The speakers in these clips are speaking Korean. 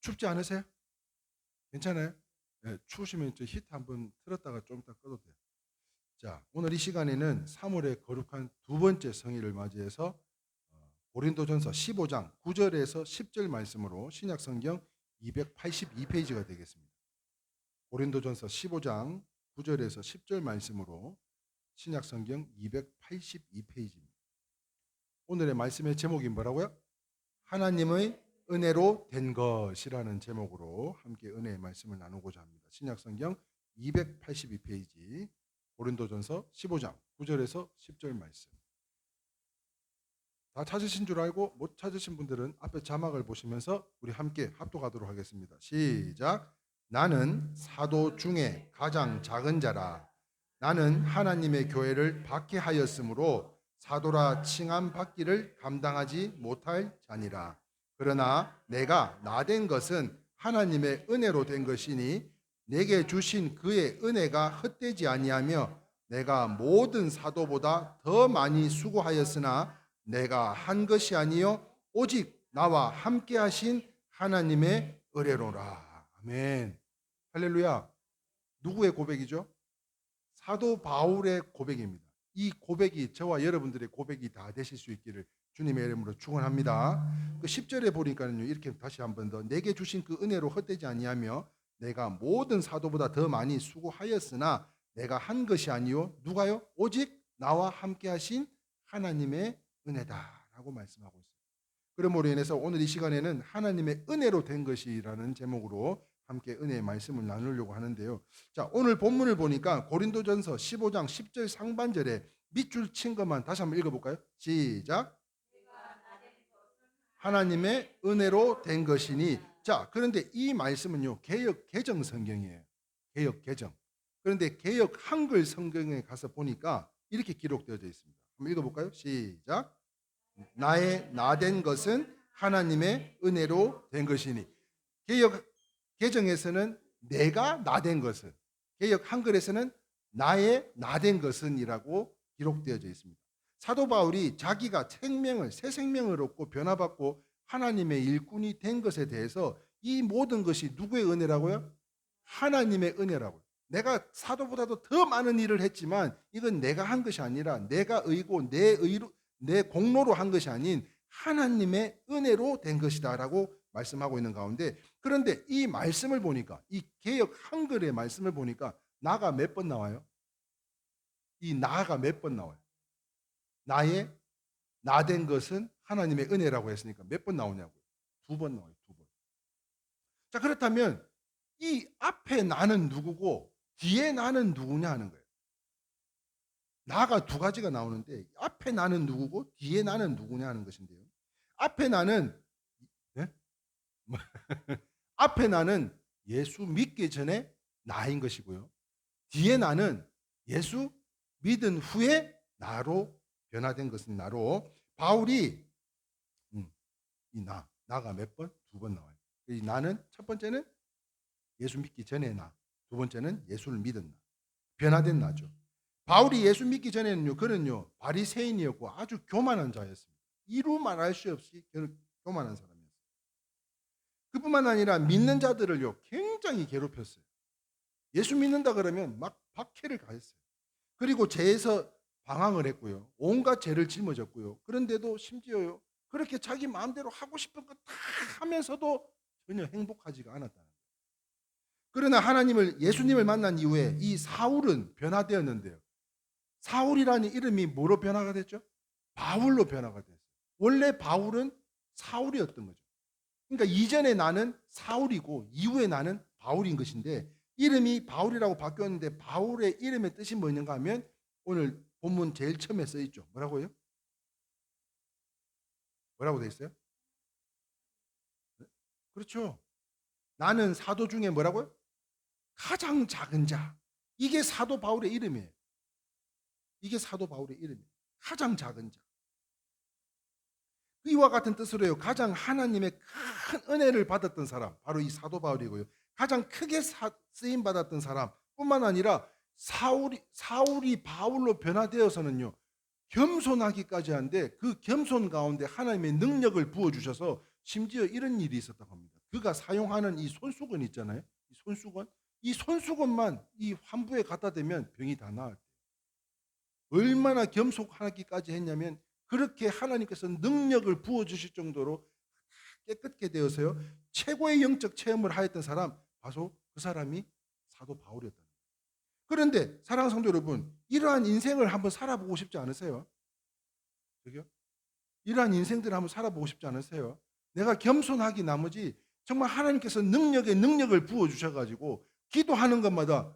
춥지 않으세요? 괜찮아요? 네, 추우시면 저 히트 한번 틀었다가 좀 이따 꺼도 돼요. 자, 오늘 이 시간에는 3월의 거룩한 두 번째 성일을 맞이해서 고린도전서 15장 9절에서 10절 말씀으로 신약 성경 282페이지가 되겠습니다. 고린도전서 15장 9절에서 10절 말씀으로 신약 성경 282페이지입니다. 오늘의 말씀의 제목이 뭐라고요? 하나님의 은혜로 된 것이라는 제목으로 함께 은혜의 말씀을 나누고자 합니다. 신약 성경 282페이지 고린도전서 15장 9절에서 10절 말씀. 다 찾으신 줄 알고 못 찾으신 분들은 앞에 자막을 보시면서 우리 함께 합독하도록 하겠습니다. 시작. 나는 사도 중에 가장 작은 자라. 나는 하나님의 교회를 박해하였으므로 사도라 칭함 받기를 감당하지 못할 자니라. 그러나 내가 나된 것은 하나님의 은혜로 된 것이니 내게 주신 그의 은혜가 헛되지 아니하며 내가 모든 사도보다 더 많이 수고하였으나 내가 한 것이 아니요 오직 나와 함께 하신 하나님의 은혜로라. 아멘. 할렐루야. 누구의 고백이죠? 사도 바울의 고백입니다. 이 고백이 저와 여러분들의 고백이 다 되실 수 있기를 주님의 이름으로 축원합니다. 그 10절에 보니까는요, 이렇게 다시 한번 더 내게 주신 그 은혜로 헛되지 아니하며 내가 모든 사도보다 더 많이 수고하였으나 내가 한 것이 아니요 누가요? 오직 나와 함께 하신 하나님의 은혜다라고 말씀하고 있습니다. 그러므로 인해서 오늘 이 시간에는 하나님의 은혜로 된 것이라는 제목으로 함께 은혜의 말씀을 나누려고 하는데요. 자, 오늘 본문을 보니까 고린도전서 15장 10절 상반절에 밑줄 친 것만 다시 한번 읽어볼까요? 시작. 하나님의 은혜로 된 것이니. 자, 그런데 이 말씀은요, 개역 개정 성경이에요. 개역 개정. 그런데 개역 한글 성경에 가서 보니까 이렇게 기록되어져 있습니다. 한번 읽어볼까요? 시작. 나의 나된 것은 하나님의 은혜로 된 것이니. 개역 개정에서는 내가 나된 것은, 개역 한글에서는 나의 나된 것은이라고 기록되어져 있습니다. 사도 바울이 자기가 새 생명을 얻고 변화받고 하나님의 일꾼이 된 것에 대해서 이 모든 것이 누구의 은혜라고요? 하나님의 은혜라고요. 내가 사도보다도 더 많은 일을 했지만 이건 내가 한 것이 아니라 내가 의고 내 공로로 한 것이 아닌 하나님의 은혜로 된 것이다라고 말씀하고 있는 가운데, 그런데 이 말씀을 보니까, 이 개역 한글의 말씀을 보니까 나가 몇 번 나와요? 이 나가 몇 번 나와요? 나의 나된 것은 하나님의 은혜라고 했으니까 몇 번 나오냐고요? 2번 나와요. 2번. 자, 그렇다면 이 앞에 나는 누구고 뒤에 나는 누구냐 하는 거예요. 나가 두 가지가 나오는데 앞에 나는 누구고 뒤에 나는 누구냐 하는 것인데요. 앞에 나는, 네? 앞에 나는 예수 믿기 전에 나인 것이고요. 뒤에 나는 예수 믿은 후에 나로 변화된 것은 나로. 바울이 이 나가 몇 번? 2번 나와요. 이 나는 첫 번째는 예수 믿기 전에 나, 두 번째는 예수를 믿은 나, 변화된 나죠. 바울이 예수 믿기 전에는요, 그는요 바리새인이었고 아주 교만한 자였습니다. 이루 말할 수 없이 교만한 사람이었어요. 그뿐만 아니라 믿는 자들을요 굉장히 괴롭혔어요. 예수 믿는다 그러면 막 박해를 가했어요. 그리고 죄에서 방황을 했고요, 온갖 죄를 짊어졌고요. 그런데도 심지어요 그렇게 자기 마음대로 하고 싶은 거 다 하면서도 전혀 행복하지가 않았다는 거예요. 그러나 예수님을 만난 이후에 이 사울은 변화되었는데요. 사울이라는 이름이 뭐로 변화가 됐죠? 바울로 변화가 됐어요. 원래 바울은 사울이었던 거죠. 그러니까 이전에 나는 사울이고 이후에 나는 바울인 것인데, 이름이 바울이라고 바뀌었는데 바울의 이름의 뜻이 뭐였는가 하면 오늘 본문 제일 처음에 써 있죠. 뭐라고요? 뭐라고 돼 있어요? 그렇죠. 나는 사도 중에 뭐라고요? 가장 작은 자. 이게 사도 바울의 이름이에요. 이게 사도 바울의 이름이에요. 가장 작은 자. 이와 같은 뜻으로요, 가장 하나님의 큰 은혜를 받았던 사람, 바로 이 사도 바울이고요. 가장 크게 쓰임 받았던 사람 뿐만 아니라 사울이 바울로 변화되어서는요, 겸손하기까지 한데 그 겸손 가운데 하나님의 능력을 부어주셔서 심지어 이런 일이 있었다고 합니다. 그가 사용하는 이 손수건 있잖아요. 이 손수건만 이 환부에 갖다 대면 병이 다 나을 때. 얼마나 겸손하기까지 했냐면 그렇게 하나님께서 능력을 부어 주실 정도로 깨끗게 되어서요. 최고의 영적 체험을 하였던 사람 바로 그 사람이 사도 바울이었다. 그런데 사랑하는 성도 여러분, 이러한 인생을 한번 살아보고 싶지 않으세요? 저기요? 이러한 인생들을 한번 살아보고 싶지 않으세요? 내가 겸손하기 나머지 정말 하나님께서 능력을 부어 주셔가지고 기도하는 것마다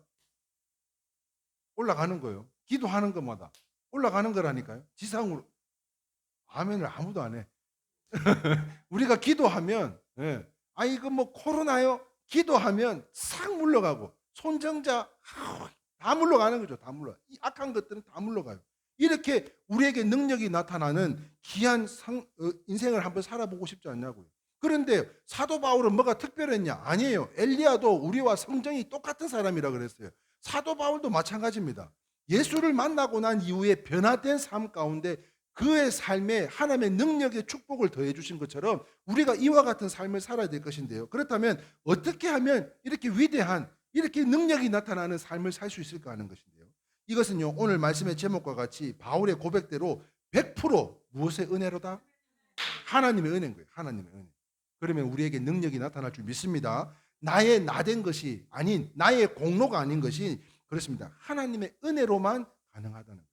올라가는 거예요. 기도하는 것마다 올라가는 거라니까요. 지상으로. 아멘을 아무도 안 해. 우리가 기도하면, 예. 아, 이거 뭐 코로나요? 기도하면 싹 물러가고, 손정자, 다 물러가는 거죠. 다 물러. 이 악한 것들은 다 물러가요. 이렇게 우리에게 능력이 나타나는 귀한 인생을 한번 살아보고 싶지 않냐고요. 그런데 사도 바울은 뭐가 특별했냐? 아니에요. 엘리야도 우리와 성정이 똑같은 사람이라 그랬어요. 사도 바울도 마찬가지입니다. 예수를 만나고 난 이후에 변화된 삶 가운데 그의 삶에 하나님의 능력의 축복을 더해 주신 것처럼 우리가 이와 같은 삶을 살아야 될 것인데요. 그렇다면 어떻게 하면 이렇게 위대한, 이렇게 능력이 나타나는 삶을 살 수 있을까 하는 것인데요. 이것은요, 오늘 말씀의 제목과 같이 바울의 고백대로 100% 무엇의 은혜로다? 하나님의 은혜인 거예요. 하나님의 은혜. 그러면 우리에게 능력이 나타날 줄 믿습니다. 나의 나된 것이 아닌, 나의 공로가 아닌 것이 그렇습니다. 하나님의 은혜로만 가능하다는 거예요.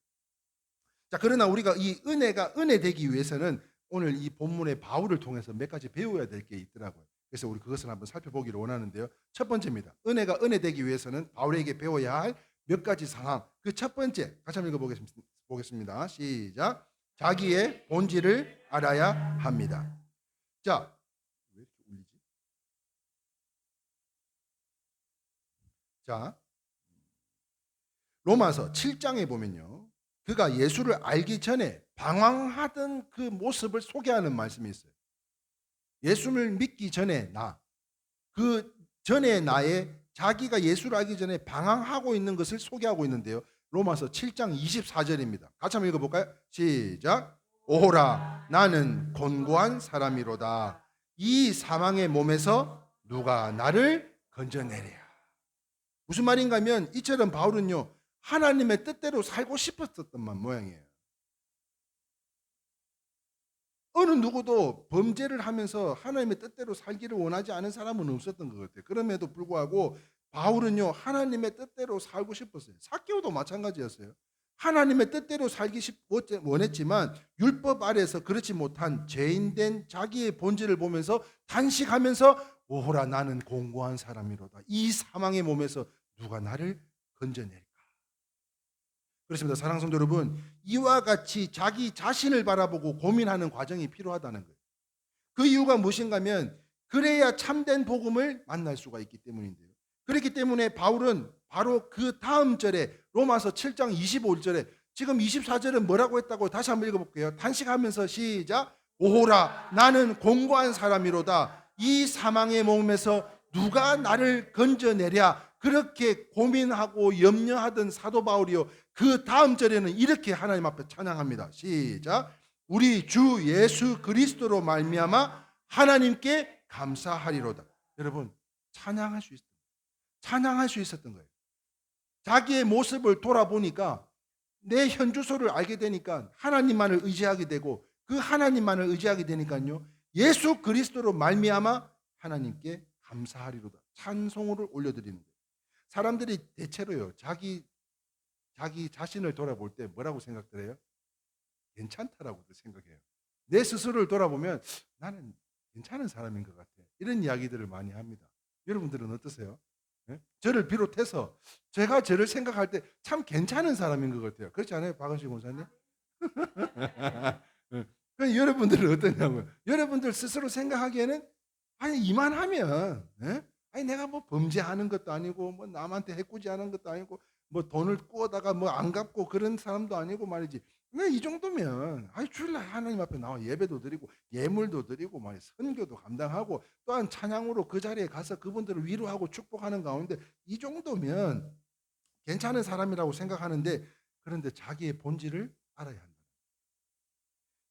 자, 그러나 우리가 이 은혜가 은혜 되기 위해서는 오늘 이 본문의 바울을 통해서 몇 가지 배워야 될 게 있더라고요. 그래서 우리 그것을 한번 살펴보기를 원하는데요. 첫 번째입니다. 은혜가 은혜 되기 위해서는 바울에게 배워야 할 몇 가지 상황. 그 첫 번째, 같이 한번 읽어보겠습니다. 시작. 자기의 본질을 알아야 합니다. 자, 왜 이렇게 울리지? 자, 로마서 7장에 보면요. 그가 예수를 알기 전에 방황하던 그 모습을 소개하는 말씀이 있어요. 예수를 믿기 전에 나, 그 전에 나의 자기가 예수를 알기 전에 방황하고 있는 것을 소개하고 있는데요. 로마서 7장 24절입니다. 같이 한번 읽어볼까요? 시작. 오호라 나는 곤고한 사람이로다. 이 사망의 몸에서 누가 나를 건져내랴. 무슨 말인가 하면 이처럼 바울은요, 하나님의 뜻대로 살고 싶었던 모양이에요. 어느 누구도 범죄를 하면서 하나님의 뜻대로 살기를 원하지 않은 사람은 없었던 것 같아요. 그럼에도 불구하고 바울은요, 하나님의 뜻대로 살고 싶었어요. 삭개오도 마찬가지였어요. 하나님의 뜻대로 살기 원했지만 율법 아래에서 그렇지 못한 죄인된 자기의 본질을 보면서 단식하면서 오호라 나는 공고한 사람이로다. 이 사망의 몸에서 누가 나를 건져낼까? 그렇습니다. 사랑하는 성도 여러분, 이와 같이 자기 자신을 바라보고 고민하는 과정이 필요하다는 거예요. 그 이유가 무엇인가 하면 그래야 참된 복음을 만날 수가 있기 때문인데요. 그렇기 때문에 바울은 바로 그 다음 절에 로마서 7장 25절에 지금 24절은 뭐라고 했다고 다시 한번 읽어볼게요. 단식하면서 시작. 오호라 나는 공고한 사람이로다. 이 사망의 몸에서 누가 나를 건져내랴. 그렇게 고민하고 염려하던 사도 바울이요, 그 다음 절에는 이렇게 하나님 앞에 찬양합니다. 시작. 우리 주 예수 그리스도로 말미암아 하나님께 감사하리로다. 여러분, 찬양할 수 있었던 거예요. 자기의 모습을 돌아보니까 내 현주소를 알게 되니까 하나님만을 의지하게 되고 그 하나님만을 의지하게 되니까요, 예수 그리스도로 말미암아 하나님께 감사하리로다. 찬송을 올려드리는 거예요. 사람들이 대체로요, 자기 자신을 돌아볼 때 뭐라고 생각들 해요? 괜찮다라고 생각해요. 내 스스로를 돌아보면 나는 괜찮은 사람인 것 같아. 이런 이야기들을 많이 합니다. 여러분들은 어떠세요? 네? 저를 비롯해서 제가 저를 생각할 때 참 괜찮은 사람인 것 같아요. 그렇지 않아요, 박은식 권사님? 네. 여러분들은 어떠냐고요? 여러분들 스스로 생각하기에는 아니 이만하면, 네? 아니 내가 뭐 범죄하는 것도 아니고 뭐 남한테 해코지하는 것도 아니고 뭐 돈을 꾸어다가 뭐 안 갚고 그런 사람도 아니고 말이지. 왜 이 정도면 아니 주일날 하나님 앞에 나와 예배도 드리고 예물도 드리고 말이 선교도 감당하고 또한 찬양으로 그 자리에 가서 그분들을 위로하고 축복하는 가운데 이 정도면 괜찮은 사람이라고 생각하는데, 그런데 자기의 본질을 알아야 한다.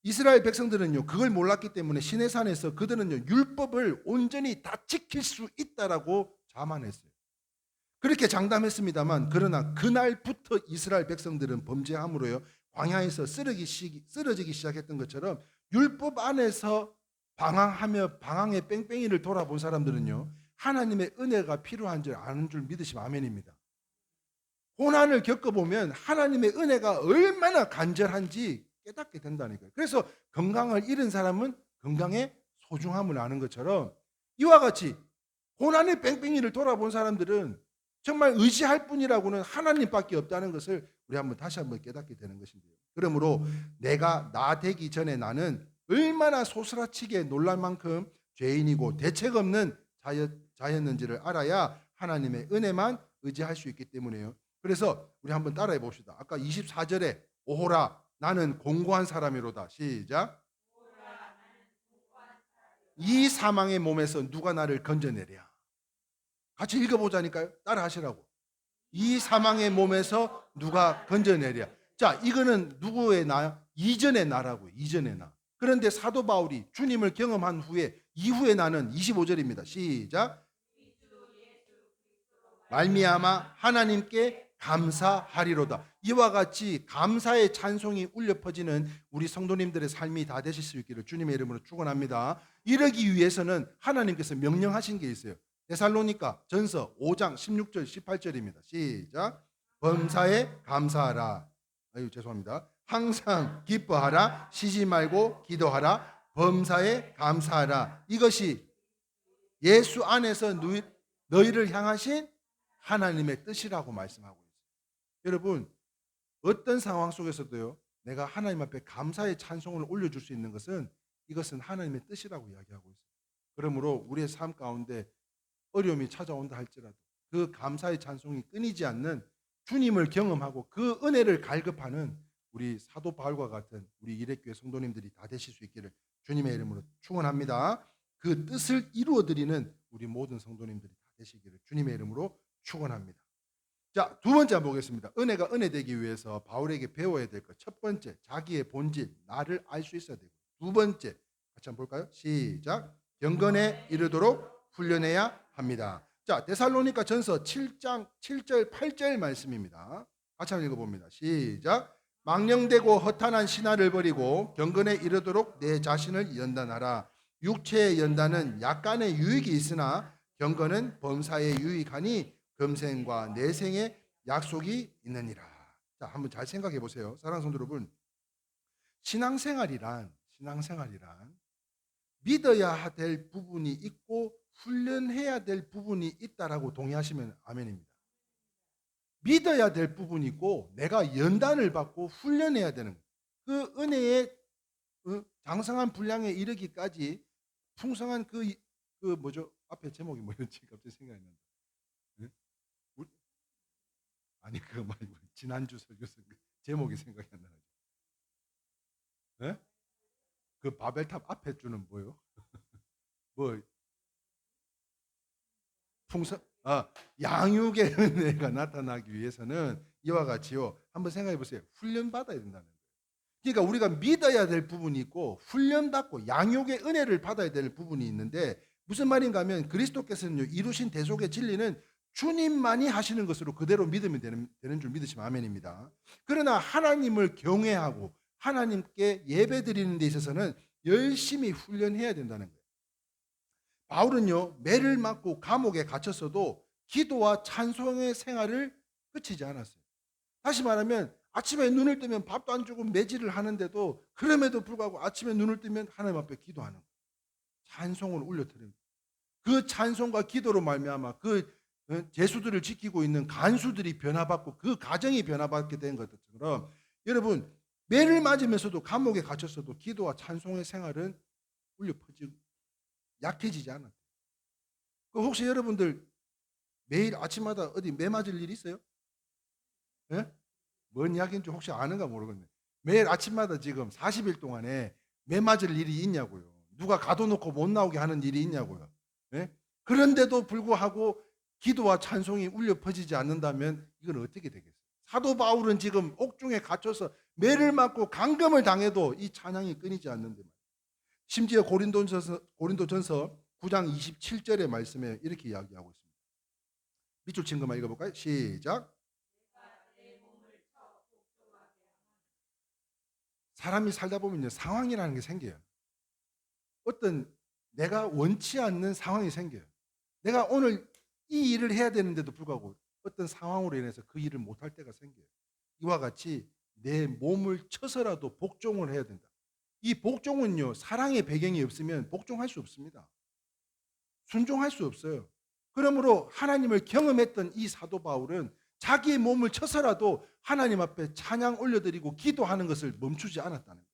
이스라엘 백성들은요 그걸 몰랐기 때문에 시내산에서 그들은요 율법을 온전히 다 지킬 수 있다라고 자만했어요. 그렇게 장담했습니다만 그러나 그날부터 이스라엘 백성들은 범죄함으로요 광야에서 쓰러지기 시작했던 것처럼 율법 안에서 방황하며 방황의 뺑뺑이를 돌아본 사람들은요 하나님의 은혜가 필요한 줄 아는 줄 믿으시면 아멘입니다. 고난을 겪어보면 하나님의 은혜가 얼마나 간절한지 깨닫게 된다는 거예요. 그래서 건강을 잃은 사람은 건강의 소중함을 아는 것처럼 이와 같이 고난의 뺑뺑이를 돌아본 사람들은 정말 의지할 뿐이라고는 하나님밖에 없다는 것을 우리 다시 한번 깨닫게 되는 것인데요. 그러므로 내가 나 되기 전에 나는 얼마나 소스라치게 놀랄 만큼 죄인이고 대책 없는 자였는지를 알아야 하나님의 은혜만 의지할 수 있기 때문에요. 그래서 우리 한번 따라해 봅시다. 아까 24절에 오호라 나는 공고한 사람이로다. 시작. 이 사망의 몸에서 누가 나를 건져내랴. 같이 읽어보자니까요. 따라 하시라고. 이 사망의 몸에서 누가 건져내랴. 자, 이거는 누구의 나? 이전의 나라고. 이전의 나. 그런데 사도 바울이 주님을 경험한 후에 이후의 나는 25절입니다. 시작. 말미암아 하나님께 감사하리로다. 이와 같이 감사의 찬송이 울려 퍼지는 우리 성도님들의 삶이 다 되실 수 있기를 주님의 이름으로 축원합니다. 이러기 위해서는 하나님께서 명령하신 게 있어요. 데살로니가 전서 5장 16절 18절입니다. 시작. 범사에 감사하라. 죄송합니다. 항상 기뻐하라. 쉬지 말고 기도하라. 범사에 감사하라. 이것이 예수 안에서 너희를 향하신 하나님의 뜻이라고 말씀하고 있어요. 여러분 어떤 상황 속에서도요 내가 하나님 앞에 감사의 찬송을 올려줄 수 있는 것은 이것은 하나님의 뜻이라고 이야기하고 있어요. 그러므로 우리의 삶 가운데 어려움이 찾아온다 할지라도 그 감사의 찬송이 끊이지 않는 주님을 경험하고 그 은혜를 갈급하는 우리 사도 바울과 같은 우리 이레교회 성도님들이 다 되실 수 있기를 주님의 이름으로 축원합니다. 그 뜻을 이루어드리는 우리 모든 성도님들이 다 되시기를 주님의 이름으로 축원합니다. 자, 두 번째 한번 보겠습니다. 은혜가 은혜되기 위해서 바울에게 배워야 될 것. 첫 번째, 자기의 본질, 나를 알 수 있어야 되고. 두 번째, 같이 한번 볼까요? 시작. 경건에 이르도록 훈련해야 합니다. 자, 데살로니가 전서 7장 7절 8절 말씀입니다. 같이 한번 읽어봅니다. 시작. 망령되고 허탄한 신화를 버리고 경건에 이르도록 내 자신을 연단하라. 육체의 연단은 약간의 유익이 있으나 경건은 범사에 유익하니 금생과 내생의 약속이 있느니라. 자, 한번 잘 생각해 보세요. 사랑하는 성도 여러분, 신앙생활이란 믿어야 될 부분이 있고 훈련해야 될 부분이 있다라고 동의하시면 아멘입니다. 믿어야 될 부분이 있고 내가 연단을 받고 훈련해야 되는 그 은혜의 장성한 분량에 이르기까지 풍성한 그 뭐죠? 앞에 제목이 뭐였지? 갑자기 생각이 난다. 네? 아니 그거 말고 지난주 설교서 제목이 생각이 안 나죠. 네? 그 바벨탑 앞에 주는 뭐요? 뭐 풍성 양육의 은혜가 나타나기 위해서는 이와 같이요. 한번 생각해 보세요. 훈련 받아야 된다는 거예요. 그러니까 우리가 믿어야 될 부분이 있고 훈련 받고 양육의 은혜를 받아야 될 부분이 있는데 무슨 말인가 하면 그리스도께서는 이루신 대속의 진리는 주님만이 하시는 것으로 그대로 믿으면 되는 줄 믿으시면 아멘입니다. 그러나 하나님을 경외하고 하나님께 예배드리는 데 있어서는 열심히 훈련해야 된다는 거예요. 바울은요 매를 맞고 감옥에 갇혔어도 기도와 찬송의 생활을 끝이지 않았어요. 다시 말하면 아침에 눈을 뜨면 밥도 안 주고 매질을 하는데도 그럼에도 불구하고 아침에 눈을 뜨면 하나님 앞에 기도하는 거예요. 찬송을 올려드립니다. 그 찬송과 기도로 말미암아 그 제수들을 지키고 있는 간수들이 변화받고 그 가정이 변화받게 된 것처럼 여러분 매를 맞으면서도 감옥에 갇혔어도 기도와 찬송의 생활은 울려 퍼지고 약해지지 않았대요. 혹시 여러분들 매일 아침마다 어디 매 맞을 일 있어요? 네? 뭔 이야기인지 혹시 아는가 모르겠네. 매일 아침마다 지금 40일 동안에 매 맞을 일이 있냐고요. 누가 가둬놓고 못 나오게 하는 일이 있냐고요. 네? 그런데도 불구하고 기도와 찬송이 울려 퍼지지 않는다면 이건 어떻게 되겠어요? 사도 바울은 지금 옥중에 갇혀서 매를 맞고 감금을 당해도 이 찬양이 끊이지 않는데, 심지어 고린도전서 9장 27절의 말씀에 이렇게 이야기하고 있습니다. 밑줄 친 것만 읽어볼까요? 시작. 사람이 살다 보면 상황이라는 게 생겨요. 어떤 내가 원치 않는 상황이 생겨요. 내가 오늘 이 일을 해야 되는데도 불구하고 어떤 상황으로 인해서 그 일을 못할 때가 생겨요. 이와 같이 내 몸을 쳐서라도 복종을 해야 된다. 이 복종은요, 사랑의 배경이 없으면 복종할 수 없습니다. 순종할 수 없어요. 그러므로 하나님을 경험했던 이 사도 바울은 자기의 몸을 쳐서라도 하나님 앞에 찬양 올려드리고 기도하는 것을 멈추지 않았다는 거예요.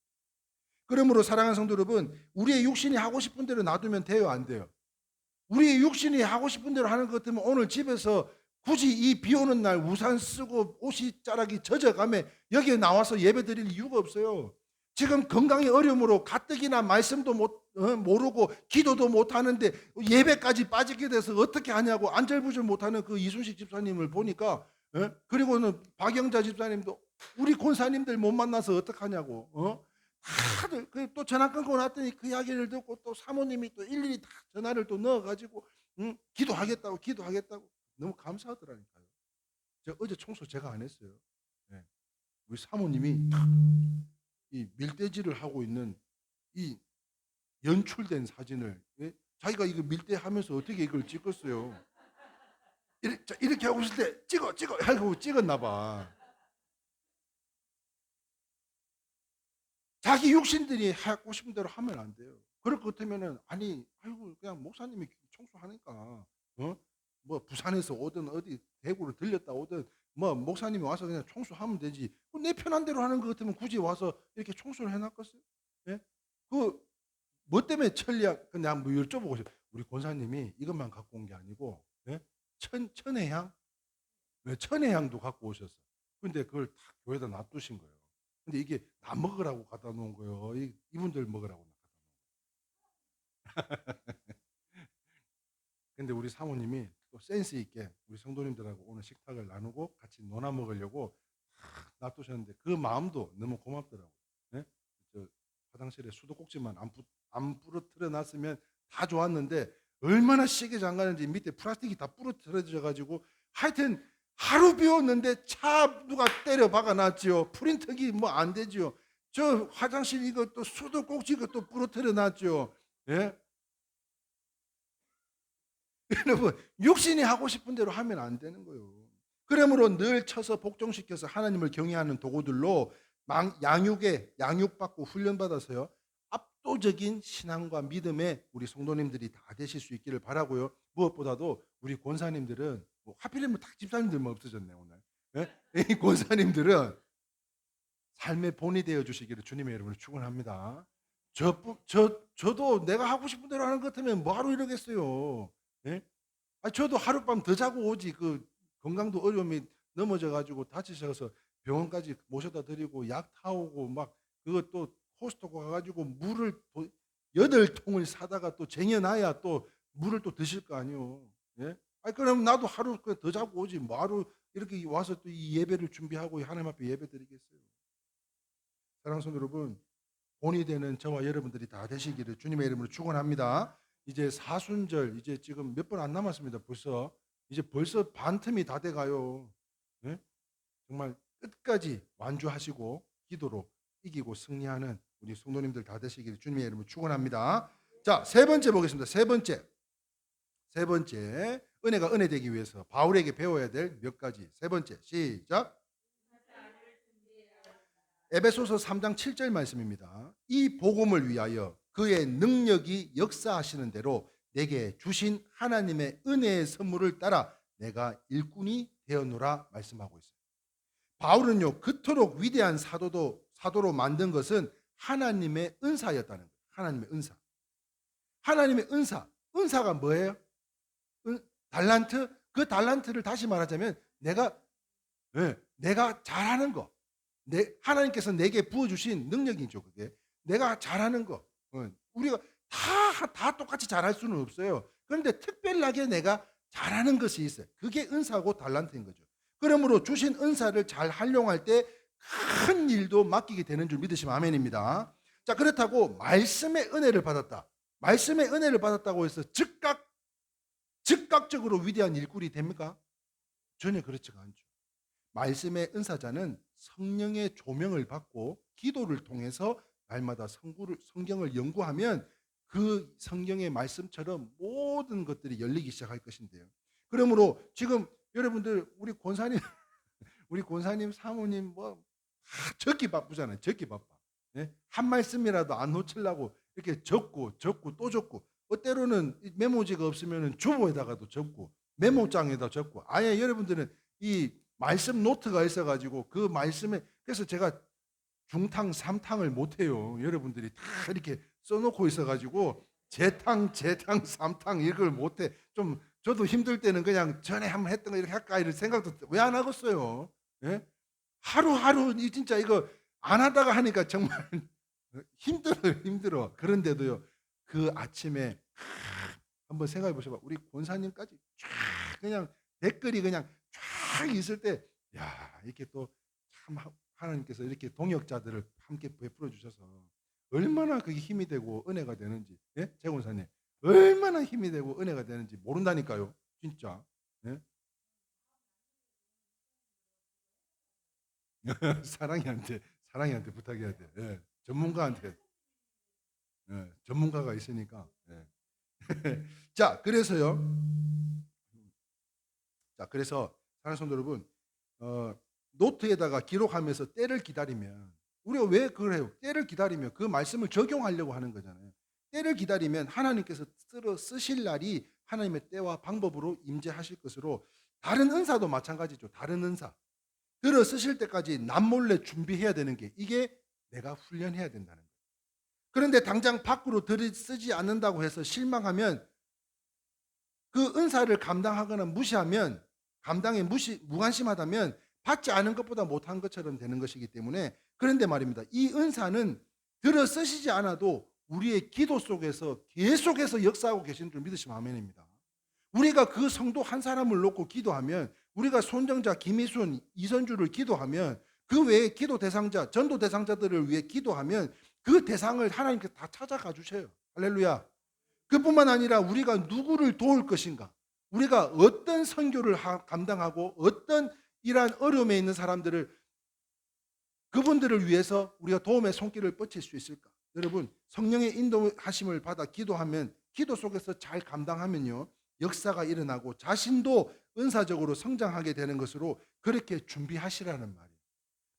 그러므로 사랑하는 성도 여러분, 우리의 육신이 하고 싶은 대로 놔두면 돼요, 안 돼요? 우리의 육신이 하고 싶은 대로 하는 것 같으면 오늘 집에서 굳이 이 비 오는 날 우산 쓰고 옷이 자락이 젖어가며 여기에 나와서 예배 드릴 이유가 없어요. 지금 건강의 어려움으로 가뜩이나 말씀도 모르고 기도도 못하는데 예배까지 빠지게 돼서 어떻게 하냐고 안절부절 못하는 그 이순식 집사님을 보니까, 그리고는 박영자 집사님도 우리 권사님들 못 만나서 어떡하냐고, 다들 또 전화 끊고 났더니 그 이야기를 듣고 또 사모님이 또 일일이 다 전화를 또 넣어가지고 기도하겠다고 너무 감사하더라니까요. 제가 어제 청소 제가 안 했어요. 네. 우리 사모님이 이 밀대질을 하고 있는 이 연출된 사진을, 자기가 이거 밀대하면서 어떻게 이걸 찍었어요. 이렇게 하고 있을 때 찍어 하고 찍었나 봐. 자기 육신들이 하고 싶은 대로 하면 안 돼요. 그럴 것 같으면은 아이고 그냥 목사님이 청소하니까, 뭐 부산에서 오든 어디 대구로 들렸다 오든 뭐 목사님이 와서 그냥 청소하면 되지. 내 편한 대로 하는 것 같으면 굳이 와서 이렇게 청소를 해놨겠어요? 예? 그 뭐 때문에 천리학, 그냥 뭐 여쭤보고 싶어요. 우리 권사님이 이것만 갖고 온 게 아니고, 천혜향? 왜 천혜향도 갖고 오셨어? 근데 그걸 다 교회에다 놔두신 거예요. 근데 이게 나 먹으라고 갖다 놓은 거예요. 이분들 먹으라고 갖다 놓은 거예요. 근데 우리 사모님이 또 센스 있게 우리 성도님들하고 오늘 식탁을 나누고 같이 논아 먹으려고 놔두셨는데 그 마음도 너무 고맙더라고요. 네? 저 화장실에 수도꼭지만 안 부러뜨려 놨으면 다 좋았는데 얼마나 시계 장가는지 밑에 플라스틱이 다 부러뜨려져 가지고 하여튼 하루 비웠는데 차 누가 때려 박아놨지요. 프린터기 뭐 안 되지요. 저 화장실 이거 또 수도꼭지 이거 또 부러뜨려 놨죠. 예? 여러분, 육신이 하고 싶은 대로 하면 안 되는 거예요. 그러므로 늘 쳐서 복종시켜서 하나님을 경외하는 도구들로 양육받고 훈련받아서요, 압도적인 신앙과 믿음에 우리 성도님들이 다 되실 수 있기를 바라고요. 무엇보다도 우리 권사님들은 하필이면 다 집사님들만 없어졌네 오늘. 이 권사님들은 삶의 본이 되어 주시기를 주님의 이름으로 축원합니다. 저도 내가 하고 싶은 대로 하는 것 같으면 뭐하러 이러겠어요. 예? 저도 하룻밤 더 자고 오지. 그 건강도 어려움이 넘어져 가지고 다치셔서 병원까지 모셔다 드리고 약 타오고 막 그것도 코스트코 가가지고 물을 8통을 사다가 또 쟁여놔야 또 물을 또 드실 거 아니요. 예? 그럼 나도 하루 더 자고 오지. 뭐하러 이렇게 와서 또 이 예배를 준비하고 하나님 앞에 예배 드리겠어요. 사랑하는 성도 여러분, 본이 되는 저와 여러분들이 다 되시기를 주님의 이름으로 축원합니다. 이제 사순절 이제 지금 몇 번 안 남았습니다. 벌써 반틈이 다 돼가요. 네? 정말 끝까지 완주하시고 기도로 이기고 승리하는 우리 성도님들 다 되시기를 주님의 이름으로 축원합니다. 자, 세 번째 보겠습니다. 세 번째 은혜가 은혜 되기 위해서 바울에게 배워야 될 몇 가지. 세 번째 시작. 에베소서 3장 7절 말씀입니다. 이 복음을 위하여 그의 능력이 역사하시는 대로 내게 주신 하나님의 은혜의 선물을 따라 내가 일꾼이 되었노라 말씀하고 있어요. 바울은요, 그토록 위대한 사도로 만든 것은 하나님의 은사였다는 거예요. 하나님의 은사. 하나님의 은사가 뭐예요? 달란트. 그 달란트를 다시 말하자면 내가 잘하는 거. 하나님께서 내게 부어주신 능력이죠. 그게 내가 잘하는 거. 우리가 다 똑같이 잘할 수는 없어요. 그런데 특별하게 내가 잘하는 것이 있어요. 그게 은사고 달란트인 거죠. 그러므로 주신 은사를 잘 활용할 때 큰 일도 맡기게 되는 줄 믿으시면 아멘입니다. 자, 그렇다고 말씀의 은혜를 받았다. 말씀의 은혜를 받았다고 해서 즉각적으로 위대한 일꾼이 됩니까? 전혀 그렇지가 않죠. 말씀의 은사자는 성령의 조명을 받고 기도를 통해서 날마다 성경을 연구하면 그 성경의 말씀처럼 모든 것들이 열리기 시작할 것인데요. 그러므로 지금 여러분들 우리 권사님 사모님 적기 바쁘잖아요. 적기 바빠. 예? 한 말씀이라도 안 놓치려고 이렇게 적고 또 적고, 때로는 메모지가 없으면 주보에다가도 적고 메모장에다 적고, 아예 여러분들은 이 말씀 노트가 있어가지고 그 말씀에, 그래서 제가 중탕 삼탕을 못해요. 여러분들이 다 이렇게 써놓고 있어가지고 재탕 삼탕 이걸 못해. 좀 저도 힘들 때는 그냥 전에 한번 했던 거 이렇게 할까 이런 생각도 왜 안 하겠어요. 예? 하루하루 진짜 이거 안 하다가 하니까 정말 힘들어. 그런데도요, 그 아침에 한번 생각해 보셔봐. 우리 권사님까지 쫙 그냥 댓글이 그냥 쫙 있을 때, 야, 이렇게 또 참 하나님께서 이렇게 동역자들을 함께 베풀어 주셔서 얼마나 그게 힘이 되고 은혜가 되는지, 예? 재 권사님 얼마나 힘이 되고 은혜가 되는지 모른다니까요, 진짜. 예? 사랑이한테 부탁해야 돼. 예. 전문가한테. 예. 전문가가 있으니까. 예. 자, 그래서 사랑하는 성도 여러분, 노트에다가 기록하면서 때를 기다리면, 우리가 왜 그걸 해요? 때를 기다리면 그 말씀을 적용하려고 하는 거잖아요. 때를 기다리면 하나님께서 쓰실 날이 하나님의 때와 방법으로 임재하실 것으로, 다른 은사도 마찬가지죠. 다른 은사 들어 쓰실 때까지 남몰래 준비해야 되는 게, 이게 내가 훈련해야 된다는 거예요. 그런데 당장 밖으로 들이 쓰지 않는다고 해서 실망하면, 그 은사를 감당하거나 무시하면, 감당에 무관심하다면 받지 않은 것보다 못한 것처럼 되는 것이기 때문에, 그런데 말입니다, 이 은사는 들어 쓰시지 않아도 우리의 기도 속에서 계속해서 역사하고 계시는 줄 믿으시면 아멘입니다. 우리가 그 성도 한 사람을 놓고 기도하면, 우리가 손정자, 김희순, 이선주를 기도하면, 그 외에 기도 대상자, 전도 대상자들을 위해 기도하면 그 대상을 하나님께서 다 찾아가 주셔요. 할렐루야. 그뿐만 아니라 우리가 누구를 도울 것인가, 우리가 어떤 선교를 감당하고 어떤 이러한 어려움에 있는 사람들을, 그분들을 위해서 우리가 도움의 손길을 뻗칠 수 있을까? 여러분, 성령의 인도하심을 받아 기도하면, 기도 속에서 잘 감당하면요, 역사가 일어나고 자신도 은사적으로 성장하게 되는 것으로 그렇게 준비하시라는 말이에요.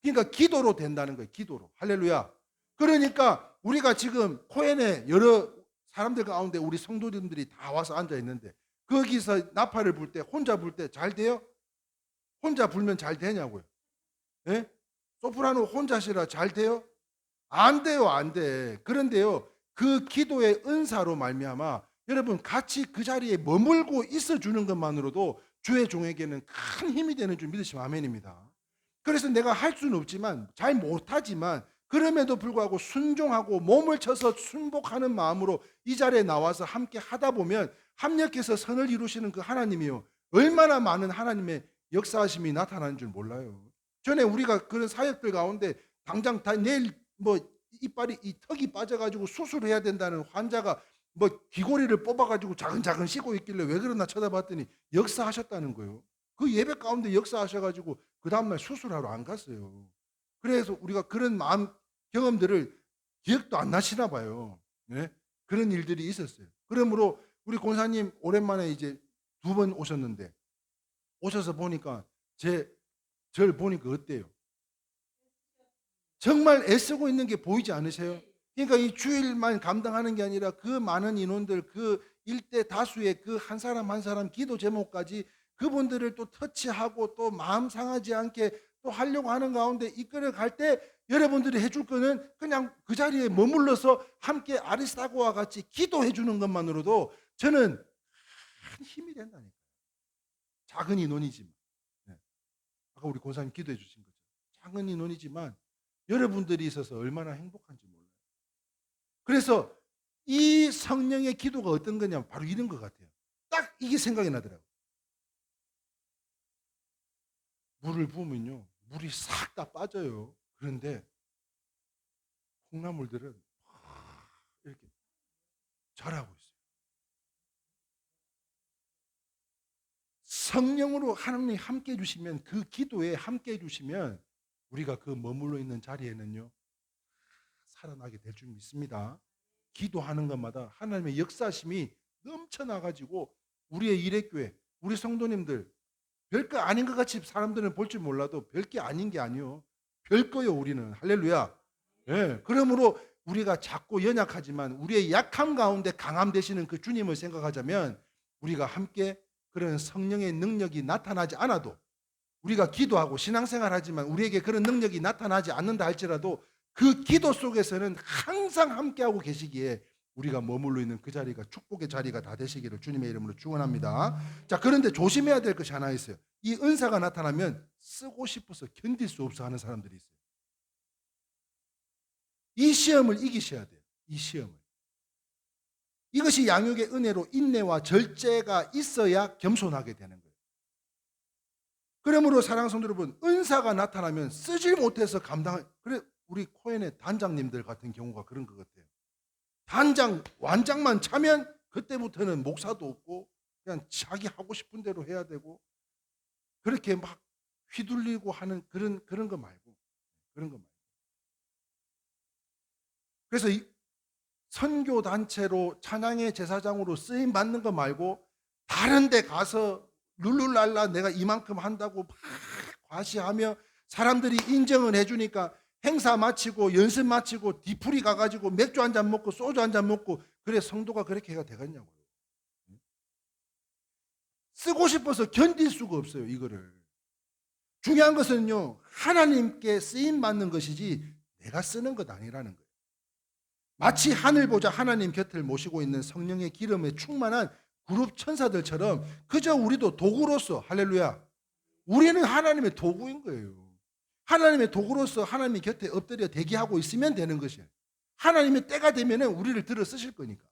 그러니까 기도로 된다는 거예요. 기도로. 할렐루야. 그러니까 우리가 지금 코엔에 여러 사람들 가운데 우리 성도님들이 다 와서 앉아 있는데, 거기서 나팔을 불 때, 혼자 불 때 잘 돼요? 혼자 불면 잘 되냐고요. 예? 소프라노 혼자시라 잘 돼요? 안 돼요, 안 돼. 그런데요, 그 기도의 은사로 말미암아 여러분 같이 그 자리에 머물고 있어 주는 것만으로도 주의 종에게는 큰 힘이 되는 줄 믿으시면 아멘입니다. 그래서 내가 할 수는 없지만, 잘 못하지만, 그럼에도 불구하고 순종하고 몸을 쳐서 순복하는 마음으로 이 자리에 나와서 함께 하다 보면, 합력해서 선을 이루시는 그 하나님이요, 얼마나 많은 하나님의 역사하심이 나타나는 줄 몰라요. 전에 우리가 그런 사역들 가운데 당장 다 내일 이빨이, 이 턱이 빠져가지고 수술해야 된다는 환자가 귀고리를 뽑아가지고 자근자근 씻고 있길래 왜 그러나 쳐다봤더니 역사하셨다는 거예요. 그 예배 가운데 역사하셔가지고 그 다음날 수술하러 안 갔어요. 그래서 우리가 그런 마음 경험들을 기억도 안 나시나 봐요. 네? 그런 일들이 있었어요. 그러므로 우리 권사님 오랜만에 이제 2번 오셨는데, 오셔서 보니까 저를 보니까 어때요? 정말 애쓰고 있는 게 보이지 않으세요? 그러니까 이 주일만 감당하는 게 아니라 그 많은 인원들, 그 일대 다수의 그 한 사람 한 사람 기도 제목까지 그분들을 또 터치하고 또 마음 상하지 않게 또 하려고 하는 가운데 이끌어 갈 때, 여러분들이 해줄 거는 그냥 그 자리에 머물러서 함께 아리스타고와 같이 기도해 주는 것만으로도 저는 큰 힘이 된다니까요. 작은 인원이지만. 네. 아까 우리 권사님 기도해 주신 거죠. 작은 인원이지만 여러분들이 있어서 얼마나 행복한지 몰라요. 그래서 이 성령의 기도가 어떤 거냐면 바로 이런 것 같아요. 딱 이게 생각이 나더라고요. 물을 부으면요, 물이 싹 다 빠져요. 그런데 콩나물들은 이렇게 자라고 있어요. 성령으로 하나님이 함께 해주시면, 그 기도에 함께 해주시면 우리가 그 머물러 있는 자리에는요 살아나게 될 줄 믿습니다. 기도하는 것마다 하나님의 역사심이 넘쳐나가지고 우리의 일회교회, 우리 성도님들, 별거 아닌 것 같이 사람들은 볼 줄 몰라도 별게 아닌 게 아니요, 별거요 우리는. 할렐루야. 예, 그러므로 우리가 작고 연약하지만 우리의 약함 가운데 강함 되시는 그 주님을 생각하자면, 우리가 함께 그런 성령의 능력이 나타나지 않아도, 우리가 기도하고 신앙생활하지만 우리에게 그런 능력이 나타나지 않는다 할지라도 그 기도 속에서는 항상 함께하고 계시기에 우리가 머물러 있는 그 자리가 축복의 자리가 다 되시기를 주님의 이름으로 축원합니다. 자, 그런데 조심해야 될 것이 하나 있어요. 이 은사가 나타나면 쓰고 싶어서 견딜 수 없어 하는 사람들이 있어요. 이 시험을 이기셔야 돼요. 이 시험을. 이것이 양육의 은혜로 인내와 절제가 있어야 겸손하게 되는 거예요. 그러므로 사랑하는 성도 여러분, 은사가 나타나면 쓰질 못해서 그래, 우리 코엔의 단장님들 같은 경우가 그런 것 같아요. 단장, 완장만 차면 그때부터는 목사도 없고 그냥 자기 하고 싶은 대로 해야 되고, 그렇게 막 휘둘리고 하는 그런 거 말고, 그런 거 말고. 그래서 이 선교 단체로 찬양의 제사장으로 쓰임 받는 거 말고 다른 데 가서 룰루랄라 내가 이만큼 한다고 막 과시하며 사람들이 인정을 해주니까 행사 마치고 연습 마치고 뒤풀이 가가지고 맥주 한 잔 먹고 소주 한 잔 먹고, 그래 성도가 그렇게 해가 되겠냐고요. 쓰고 싶어서 견딜 수가 없어요 이거를. 중요한 것은요, 하나님께 쓰임 받는 것이지 내가 쓰는 것 아니라는 거예요. 마치 하늘 보자 하나님 곁을 모시고 있는 성령의 기름에 충만한 그룹 천사들처럼 그저 우리도 도구로서, 할렐루야, 우리는 하나님의 도구인 거예요. 하나님의 도구로서 하나님의 곁에 엎드려 대기하고 있으면 되는 것이에요. 하나님의 때가 되면 우리를 들어 쓰실 거니까.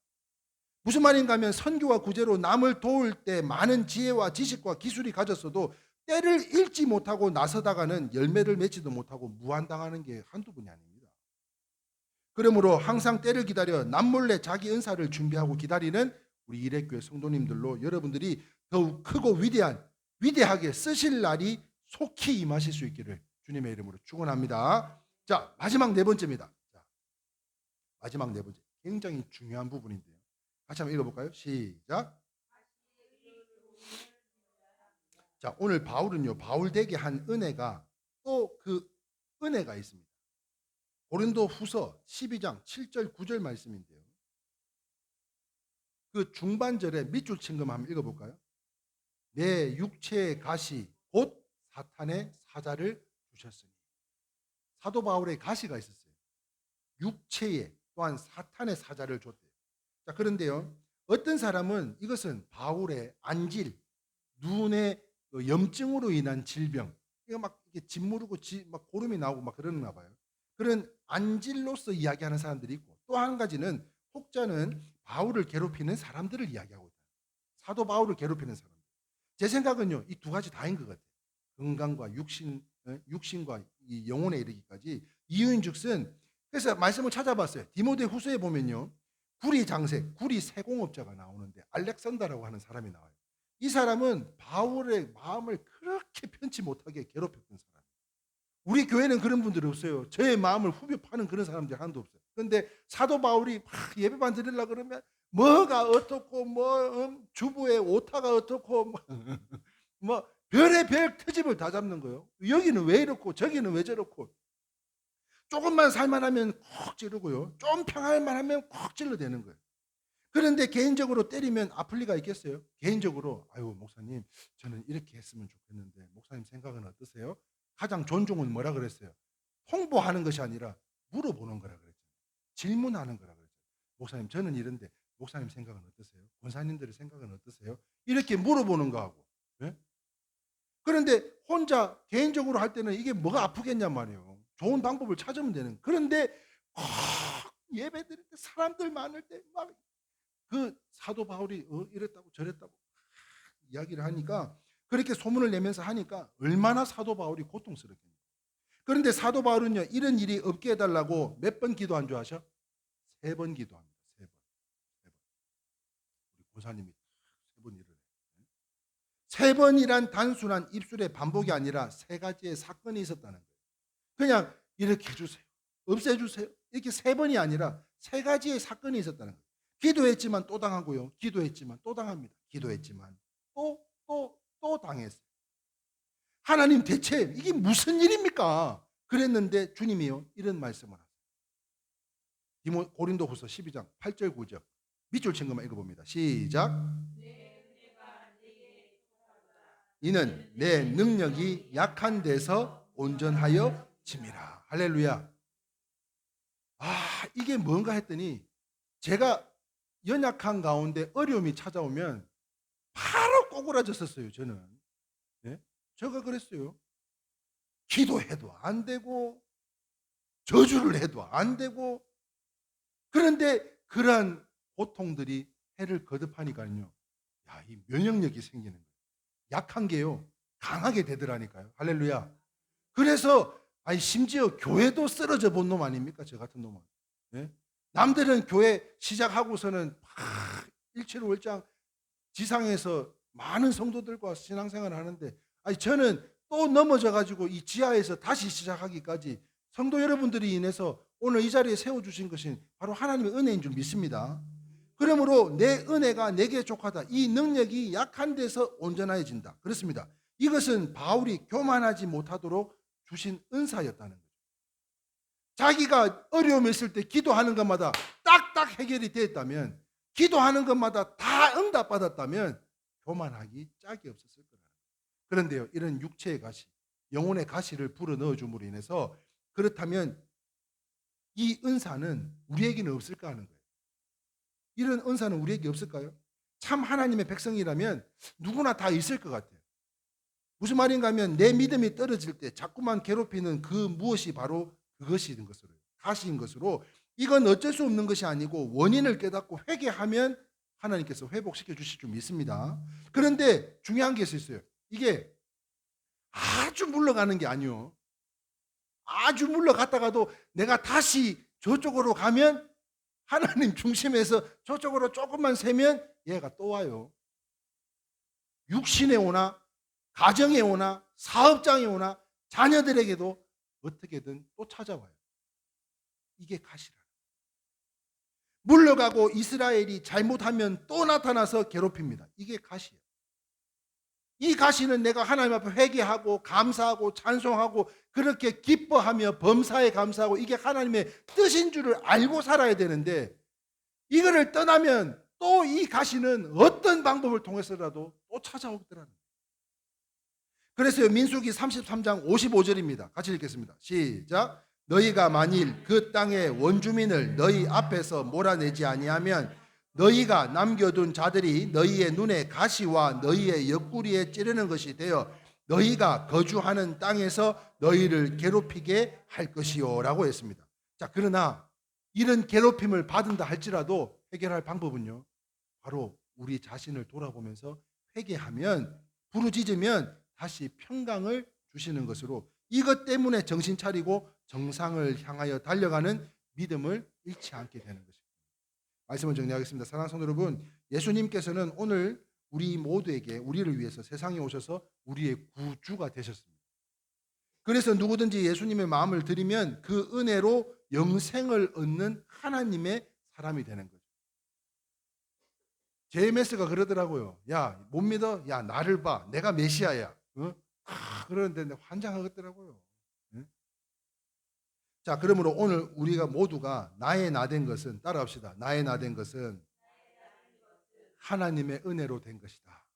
무슨 말인가 하면, 선교와 구제로 남을 도울 때 많은 지혜와 지식과 기술이 가졌어도 때를 읽지 못하고 나서다가는 열매를 맺지도 못하고 무한당하는 게 한두 번이 아닙니다. 그러므로 항상 때를 기다려 남몰래 자기 은사를 준비하고 기다리는 우리 일회교회 성도님들로 여러분들이 더욱 크고 위대하게 쓰실 날이 속히 임하실 수 있기를 주님의 이름으로 축원합니다. 자, 마지막 네 번째입니다. 자, 마지막 네 번째, 굉장히 중요한 부분인데요. 같이 한번 읽어볼까요? 시작. 자, 오늘 바울은요, 바울 되게 한 은혜가, 또 그 은혜가 있습니다. 고린도 후서 12장 7절 9절 말씀인데요, 그 중반절에 밑줄 친 것만 한번 읽어볼까요? 내 육체의 가시 곧 사탄의 사자를 주셨으니. 사도 바울의 가시가 있었어요. 육체에 또한 사탄의 사자를 줬대요. 자, 그런데요, 어떤 사람은 이것은 바울의 안질, 눈의 염증으로 인한 질병, 이거 막 이렇게 짓무르고 막 고름이 나오고 막 그러나 봐요. 그런 안질로서 이야기하는 사람들이 있고, 또 한 가지는 혹자는 바울을 괴롭히는 사람들을 이야기하고 있다. 사도 바울을 괴롭히는 사람. 제 생각은요, 이 두 가지 다인 것 같아요. 건강과 육신과 이 영혼에 이르기까지. 이유인즉슨, 그래서 말씀을 찾아봤어요. 디모데 후서에 보면요, 구리 장색, 구리 세공업자가 나오는데 알렉산더라고 하는 사람이 나와요. 이 사람은 바울의 마음을 그렇게 편치 못하게 괴롭혔던 사람. 우리 교회는 그런 분들이 없어요. 저의 마음을 후벼 파는 그런 사람들이 하나도 없어요. 그런데 사도 바울이 막 예배만 드리려고 그러면 뭐가 어떻고, 주부의 오타가 어떻고, 뭐 별의 별 트집을 다 잡는 거예요. 여기는 왜 이렇고 저기는 왜 저렇고, 조금만 살만하면 콕 찌르고요, 좀 평할만 하면 콕 찔러대는 거예요. 그런데 개인적으로 때리면 아플 리가 있겠어요? 개인적으로, 아유 목사님 저는 이렇게 했으면 좋겠는데 목사님 생각은 어떠세요? 가장 존중은 뭐라 그랬어요? 홍보하는 것이 아니라 물어보는 거라 그랬죠. 질문하는 거라 그랬죠. 목사님 저는 이런데 목사님 생각은 어떠세요? 권사님들의 생각은 어떠세요? 이렇게 물어보는 거하고, 예? 그런데 혼자 개인적으로 할 때는 이게 뭐가 아프겠냔 말이에요. 좋은 방법을 찾으면 되는. 그런데 예배 드릴 때 사람들 많을 때 막 그 사도 바울이 이랬다고 저랬다고 이야기를 하니까 그렇게 소문을 내면서 하니까 얼마나 사도 바울이 고통스럽겠냐. 그런데 사도 바울은요, 이런 일이 없게 해달라고 몇 번 기도한 줄 아셔? 3번 기도합니다. 3번. 3번. 우리 고사님이 3번 일을 해요. 3번이란 단순한 입술의 반복이 아니라 3가지의 사건이 있었다는 거예요. 그냥 이렇게 해주세요, 없애주세요, 이렇게 3번이 아니라 3가지의 사건이 있었다는 거예요. 기도했지만 또 당하고요, 기도했지만 또 당합니다. 기도했지만 또 당했어요. 하나님 대체 이게 무슨 일입니까? 그랬는데 주님이요, 이런 말씀을 하세요. 고린도후서 12장 8절 9절 밑줄 친 것만 읽어봅니다. 시작. 이는 내 능력이 약한 데서 온전하여 짐이라. 할렐루야. 이게 뭔가 했더니 제가 연약한 가운데 어려움이 찾아오면 바로 꼬꾸라졌었어요. 저는. 네? 제가 그랬어요. 기도해도 안 되고 저주를 해도 안 되고, 그런데 그러한 고통들이 해를 거듭하니까요, 이 면역력이 생기는 거예요. 약한 게요 강하게 되더라니까요. 할렐루야. 그래서 심지어 교회도 쓰러져 본 놈 아닙니까? 저 같은 놈은. 네? 남들은 교회 시작하고서는 일체월장 지상에서 많은 성도들과 신앙생활을 하는데, 저는 또 넘어져 가지고 이 지하에서 다시 시작하기까지 성도 여러분들이 인해서 오늘 이 자리에 세워주신 것이 바로 하나님의 은혜인 줄 믿습니다. 그러므로 내 은혜가 내게 족하다, 이 능력이 약한 데서 온전해진다. 그렇습니다. 이것은 바울이 교만하지 못하도록 주신 은사였다는 거죠. 자기가 어려움이 있을 때 기도하는 것마다 딱딱 해결이 되었다면, 기도하는 것마다 다 응답받았다면 교만하기 짝이 없었을 거라는 거예요. 그런데요, 이런 육체의 가시, 영혼의 가시를 불어넣어 줌으로 인해서, 그렇다면 이 은사는 우리에게는 없을까 하는 거예요. 이런 은사는 우리에게 없을까요? 참 하나님의 백성이라면 누구나 다 있을 것 같아요. 무슨 말인가 하면 내 믿음이 떨어질 때 자꾸만 괴롭히는 그 무엇이 바로 그것인 것으로, 가시인 것으로, 이건 어쩔 수 없는 것이 아니고 원인을 깨닫고 회개하면 하나님께서 회복시켜 주실 줄 믿습니다. 그런데 중요한 게 있어요. 이게 아주 물러가는 게 아니요, 아주 물러갔다가도 내가 다시 저쪽으로 가면, 하나님 중심에서 저쪽으로 조금만 세면 얘가 또 와요. 육신에 오나 가정에 오나 사업장에 오나 자녀들에게도 어떻게든 또 찾아와요. 이게 가시라. 물러가고 이스라엘이 잘못하면 또 나타나서 괴롭힙니다. 이게 가시예요. 이 가시는 내가 하나님 앞에 회개하고 감사하고 찬송하고 그렇게 기뻐하며 범사에 감사하고 이게 하나님의 뜻인 줄을 알고 살아야 되는데, 이거를 떠나면 또 이 가시는 어떤 방법을 통해서라도 또 찾아오더라는 거예요. 그래서 민수기 33장 55절입니다. 같이 읽겠습니다. 시작. 너희가 만일 그 땅의 원주민을 너희 앞에서 몰아내지 아니하면 너희가 남겨둔 자들이 너희의 눈에 가시와 너희의 옆구리에 찌르는 것이 되어 너희가 거주하는 땅에서 너희를 괴롭히게 할 것이요 라고 했습니다. 자, 그러나 이런 괴롭힘을 받은다 할지라도 해결할 방법은요, 바로 우리 자신을 돌아보면서 회개하면, 부르짖으면 다시 평강을 주시는 것으로, 이것 때문에 정신 차리고 정상을 향하여 달려가는 믿음을 잃지 않게 되는 것입니다. 말씀을 정리하겠습니다. 사랑하는 성도 여러분, 예수님께서는 오늘 우리 모두에게, 우리를 위해서 세상에 오셔서 우리의 구주가 되셨습니다. 그래서 누구든지 예수님의 마음을 들이면 그 은혜로 영생을 얻는 하나님의 사람이 되는 거죠. 제이메스가 그러더라고요. 야, 못 믿어? 야, 나를 봐. 내가 메시아야. 그러는데 환장하겠더라고요. 자, 그러므로 오늘 우리가 모두가 나의 나 된 것은, 따라합시다. 나의 나 된 것은 하나님의 은혜로 된 것이다.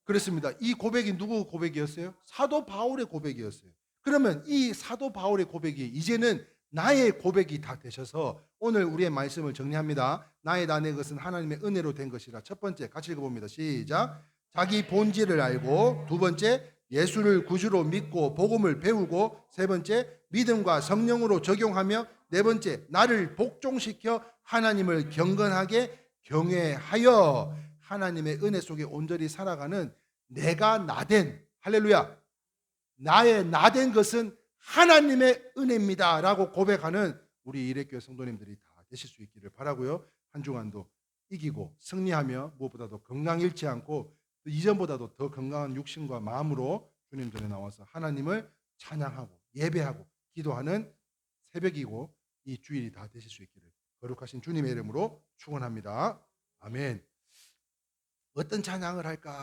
그렇습니다. 이 고백이 누구 고백이었어요? 사도 바울의 고백이었어요. 그러면 이 사도 바울의 고백이 이제는 나의 고백이 다 되셔서 오늘 우리의 말씀을 정리합니다. 나의 나 된 것은 하나님의 은혜로 된 것이라. 첫 번째, 같이 읽어봅니다. 시작. 자기 본질을 알고, 두 번째, 예수를 구주로 믿고 복음을 배우고, 세 번째, 믿음과 성령으로 적용하며, 네 번째, 나를 복종시켜 하나님을 경건하게 경외하여 하나님의 은혜 속에 온전히 살아가는 내가 나된 할렐루야 나의 나된 것은 하나님의 은혜입니다라고 고백하는 우리 이레교회 성도님들이 다 되실 수 있기를 바라고요. 한 주간도 이기고 승리하며 무엇보다도 건강 잃지 않고 이전보다도 더 건강한 육신과 마음으로 주님 전에 나와서 하나님을 찬양하고 예배하고 기도하는 새벽이고 이 주일이 다 되실 수 있기를 거룩하신 주님의 이름으로 축원합니다. 아멘. 어떤 찬양을 할까?